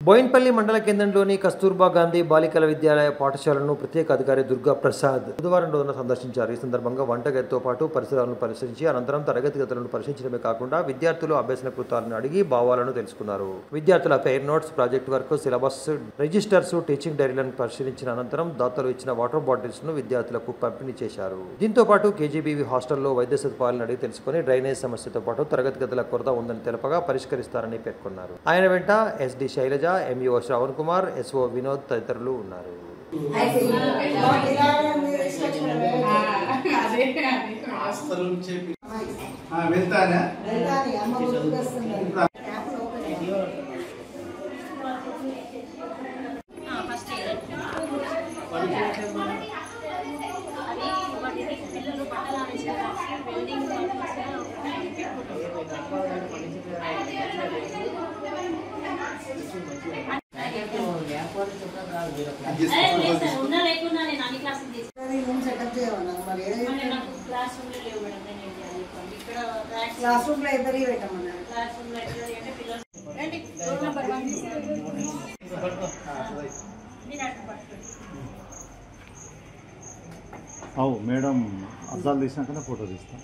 బోయిన్పల్లి మండల కేంద్రంలోని కస్తూర్బా గాంధీ బాలికల విద్యాలయ పాఠశాలను ప్రత్యేక అధికారి దుర్గా ప్రసాద్ బుధవారం రోజున సందర్శించారు. ఈ సందర్భంగా వంటగదితో పాటు పరిసరాలను పరిశీలించి అనంతరం తరగతి గదులను పరిశీలించడమే కాకుండా విద్యార్థులు అభ్యసన కృతాలను అడిగి భావాలను తెలుసుకున్నారు. విద్యార్థుల fair notes, project work, syllabus, registers, teaching డైరీలను పరిశీలించిన అనంతరం దాతలు ఇచ్చిన వాటర్ బాటిల్స్ ను విద్యార్థులకు పంపిణీ చేశారు. దీంతో పాటు కేజీబీవీ హాస్టల్లో వైద్య సదుపాయాలను అడిగి తెలుసుకుని డ్రైనేజ్ సమస్యతో పాటు తరగతి గదుల కొరత ఉందని తెలపగా పరిష్కరిస్తారని పేర్కొన్నారు. ఆయన వెంట SD Shailaja, MEO Shravan Kumar, SO Vinod తదితరులు ఉన్నారు. క్లాస్ రూమ్ లో ఇద్దరు పెట్టమన్నారు. మేడం అద్దాలు తీసినాకనే ఫోటో తీస్తాం.